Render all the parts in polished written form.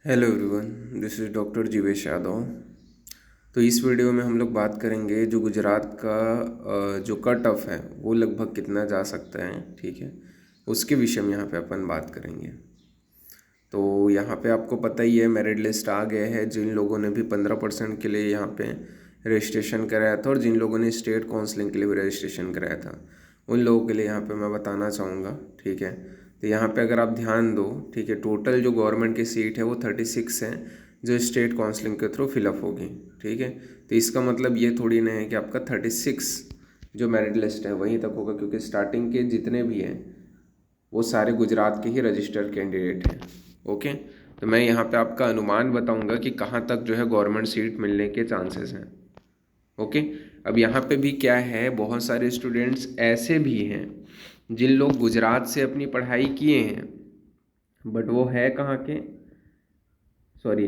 Hello everyone, this is doctor Jeevesh Yadav. तो इस video में हम लोग बात करेंगे जो गुजरात का जो कट ऑफ है वो लगभग कितना जा सकता है, ठीक है। उसके विषय में यहाँ पे अपन बात करेंगे। तो यहाँ पे आपको पता ही है, मेरिट लिस्ट आ गया है। जिन लोगों ने भी 15% के लिए यहाँ पे रजिस्ट्रेशन कराया था और जिन लोगों ने स्टेट काउंसलिंग के लिए भी रजिस्ट्रेशन कराया था, उन लोगों के लिए यहाँ पे मैं बताना चाहूँगा, ठीक है। तो यहाँ पे अगर आप ध्यान दो, ठीक है, टोटल जो गवर्नमेंट की सीट है वो 36 है जो स्टेट काउंसलिंग के थ्रू फिलअप होगी, ठीक है। तो इसका मतलब ये थोड़ी ना है कि आपका 36 जो मेरिट लिस्ट है वहीं तक होगा, क्योंकि स्टार्टिंग के जितने भी हैं वो सारे गुजरात के ही रजिस्टर्ड कैंडिडेट हैं। ओके, तो मैं यहाँ पे आपका अनुमान बताऊंगा कि कहाँ तक जो है गवर्नमेंट सीट मिलने के चांसेस हैं। ओके, अब यहाँ पे भी क्या है, बहुत सारे स्टूडेंट्स ऐसे भी हैं जिन लोग गुजरात से अपनी पढ़ाई किए हैं, बट वो है कहाँ के, सॉरी,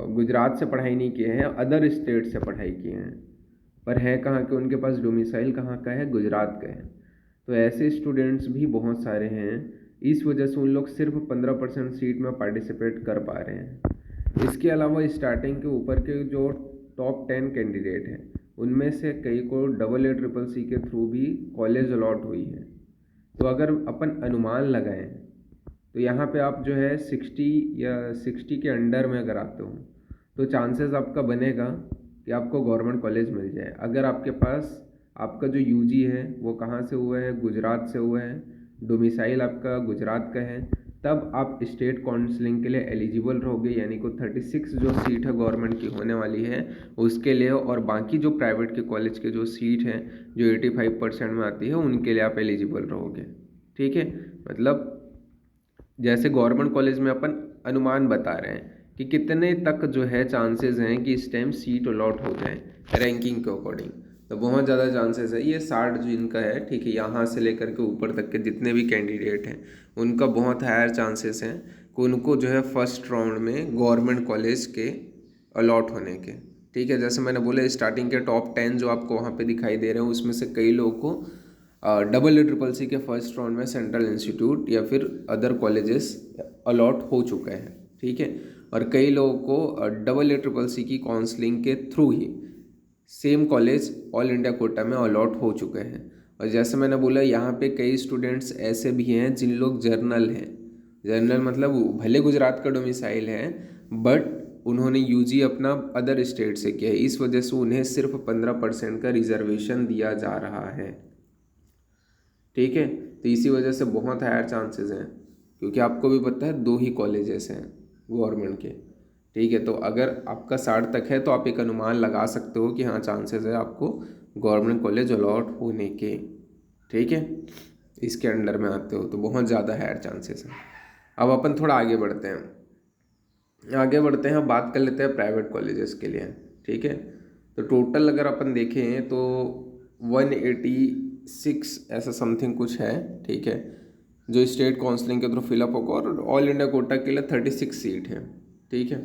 गुजरात से पढ़ाई नहीं किए हैं, अदर स्टेट से पढ़ाई किए हैं, पर है कहाँ के, उनके पास डोमिसाइल कहाँ का है, गुजरात का है। तो ऐसे स्टूडेंट्स भी बहुत सारे हैं। इस वजह से उन लोग सिर्फ 15% सीट में पार्टिसिपेट कर पा रहे हैं। इसके अलावा स्टार्टिंग के ऊपर के जो टॉप 10 कैंडिडेट हैं उनमें से कई को डबल ए ट्रिपल सी के थ्रू भी कॉलेज अलॉट हुई है। तो अगर अपन अनुमान लगाएं तो यहाँ पे आप जो है 60 के अंडर में अगर आते हो तो चांसेस आपका बनेगा कि आपको गवर्नमेंट कॉलेज मिल जाए। अगर आपके पास आपका जो यूजी है वो कहाँ से हुआ है, गुजरात से हुआ है, डोमिसाइल आपका गुजरात का है, तब आप स्टेट काउंसलिंग के लिए एलिजिबल रहोगे। यानी कि 36 जो सीट है गवर्नमेंट की होने वाली है उसके लिए, और बाकी जो प्राइवेट के कॉलेज के जो सीट हैं जो 85% में आती है उनके लिए आप एलिजिबल रहोगे, ठीक है। मतलब जैसे गवर्नमेंट कॉलेज में अपन अनुमान बता रहे हैं कि कितने तक जो है चांसेस हैं कि इस टाइम सीट अलॉट हो जाए रैंकिंग के अकॉर्डिंग। तो बहुत ज़्यादा चांसेस है, ये 60 जो इनका है, ठीक है, यहाँ से लेकर के ऊपर तक के जितने भी कैंडिडेट हैं उनका बहुत हायर चांसेस हैं कि उनको जो है फर्स्ट राउंड में गवर्नमेंट कॉलेज के अलॉट होने के, ठीक है। जैसे मैंने बोला, स्टार्टिंग के टॉप 10 जो आपको वहाँ पे दिखाई दे रहे हैं उसमें से कई लोगों को डबल ए ट्रिपल सी के फर्स्ट राउंड में सेंट्रल इंस्टीट्यूट या फिर अदर कॉलेजेस अलॉट हो चुका है, ठीक है। और कई लोगों को डबल ए ट्रिपल सी की काउंसलिंग के थ्रू ही same college all India quota में अलॉट हो चुके हैं। और जैसे मैंने बोला, यहाँ पे कई स्टूडेंट्स ऐसे भी हैं जिन लोग जर्नल हैं। जर्नल मतलब भले गुजरात का डोमिसाइल है बट उन्होंने यूजी अपना अदर स्टेट से किया है, इस वजह से उन्हें सिर्फ 15% का रिजर्वेशन दिया जा रहा है, ठीक है। तो इसी वजह से बहुत हायर चांसेस हैं, क्योंकि आपको भी पता है 2 ही कॉलेजेस हैं गवर्नमेंट के, ठीक है। तो अगर आपका 60 तक है तो आप एक अनुमान लगा सकते हो कि हाँ चांसेस है आपको गवर्नमेंट कॉलेज अलॉट होने के, ठीक है। इसके अंडर में आते हो तो बहुत ज़्यादा हायर चांसेस हैं। अब अपन थोड़ा आगे बढ़ते हैं, बात कर लेते हैं प्राइवेट कॉलेजेस के लिए, ठीक है। तो टोटल अगर अपन देखें तो 186 ऐसा समथिंग कुछ है, ठीक है, जो स्टेट काउंसलिंग के थ्रू फिलअप होगा, और ऑल इंडिया कोटा के लिए 36 सीट है, ठीक है।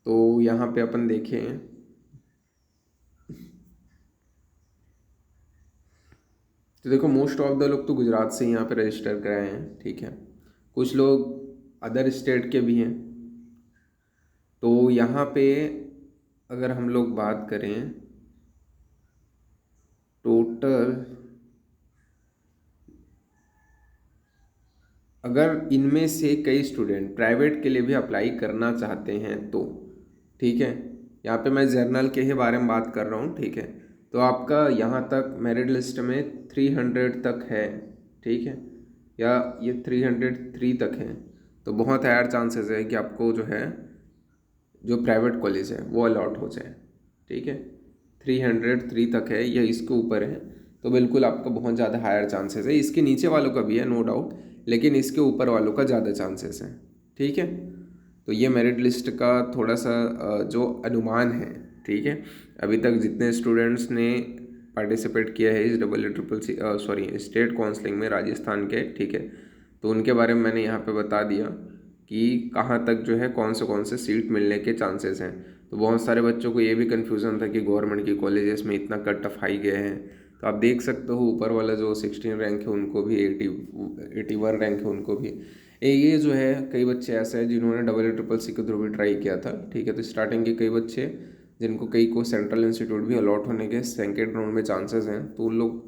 तो यहाँ पे अपन देखें तो देखो, मोस्ट ऑफ द लोग तो गुजरात से यहाँ पे रजिस्टर कराए हैं, ठीक है। कुछ लोग अदर स्टेट के भी हैं। तो यहाँ पे अगर हम लोग बात करें टोटल, अगर इनमें से कई स्टूडेंट प्राइवेट के लिए भी अप्लाई करना चाहते हैं तो, ठीक है, यहाँ पे मैं जर्नल के ही बारे में बात कर रहा हूँ, ठीक है। तो आपका यहाँ तक मेरिट लिस्ट में 300 तक है, ठीक है, या ये 303 तक है। तो बहुत हायर चांसेस है कि आपको जो है जो प्राइवेट कॉलेज है वो अलॉट हो जाए, ठीक है। 303 तक है या इसके ऊपर है तो बिल्कुल आपका बहुत ज़्यादा हायर चांसेस है। इसके नीचे वालों का भी है नो डाउट, लेकिन इसके ऊपर वालों का ज़्यादा चांसेस है, ठीक है। तो ये मेरिट लिस्ट का थोड़ा सा जो अनुमान है, ठीक है। अभी तक जितने स्टूडेंट्स ने पार्टिसिपेट किया है इस double A triple C sorry state counselling में राजस्थान के, ठीक है, तो उनके बारे में मैंने यहाँ पे बता दिया कि कहाँ तक जो है कौन से सीट मिलने के चांसेस हैं। तो बहुत सारे बच्चों को ये भी कन्फ्यूज़न था कि गवर्नमेंट की कॉलेजेस में इतना कट ऑफ हाई गए हैं। तो आप देख सकते हो ऊपर वाला जो 16 रैंक है उनको भी 81 रैंक है उनको भी ये जो है कई बच्चे ऐसे हैं जिन्होंने EEEC के थ्रू भी ट्राई किया था, ठीक है। तो स्टार्टिंग के कई बच्चे जिनको कई को सेंट्रल इंस्टीट्यूट भी अलॉट होने के सेकेंड राउंड में चांसेस हैं, तो उन लोग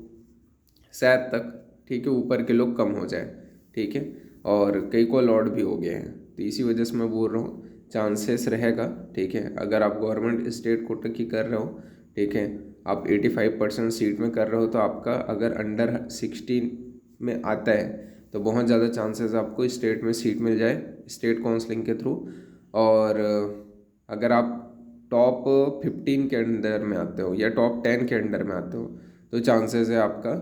शायद तक, ठीक है, ऊपर के लोग कम हो जाए, ठीक है। और कई को अलॉट भी हो गए हैं, तो इसी वजह से मैं बोल रहा हूँ चांसेस रहेगा, ठीक है। अगर आप गवर्नमेंट स्टेट कोटा की कर रहे हो, ठीक है, आप 85% सीट में कर रहे हो, तो आपका अगर अंडर 16 में आता है तो बहुत ज़्यादा चांसेस आपको स्टेट में सीट मिल जाए स्टेट काउंसलिंग के थ्रू। और अगर आप टॉप 15 के अंडर में आते हो या टॉप 10 के अंडर में आते हो, तो चांसेस है आपका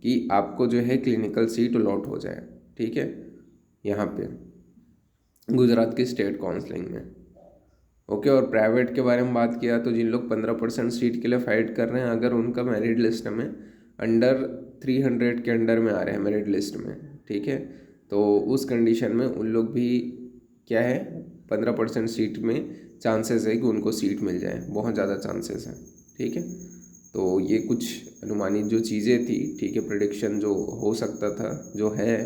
कि आपको जो है क्लिनिकल सीट अलॉट हो जाए, ठीक है, यहाँ पे गुजरात की स्टेट काउंसलिंग में। ओके। और प्राइवेट के बारे में बात किया तो जिन लोग 15% सीट के लिए फाइट कर रहे हैं, अगर उनका मेरिट लिस्ट में अंडर 300 के अंडर में आ रहे हैं मेरिट लिस्ट में, ठीक है, तो उस कंडीशन में उन लोग भी क्या है 15% सीट में चांसेस है कि उनको सीट मिल जाए, बहुत ज़्यादा चांसेस हैं, ठीक है। तो ये कुछ अनुमानित जो चीज़ें थी, ठीक है, प्रेडिक्शन जो हो सकता था, जो है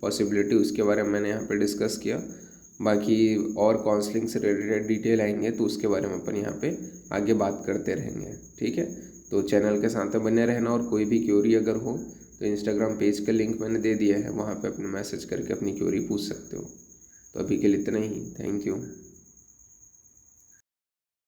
पॉसिबिलिटी, उसके बारे में मैंने यहाँ पे डिस्कस किया। बाकी और काउंसलिंग से रिलेटेड डिटेल आएंगे तो उसके बारे में अपन यहाँ पे आगे बात करते रहेंगे, ठीक है। तो चैनल के साथ बने रहना, और कोई भी क्यूरी अगर हो तो इंस्टाग्राम पेज का लिंक मैंने दे दिया है, वहाँ पे अपने मैसेज करके अपनी क्यूरी पूछ सकते हो। तो अभी के लिए इतना ही, थैंक यू।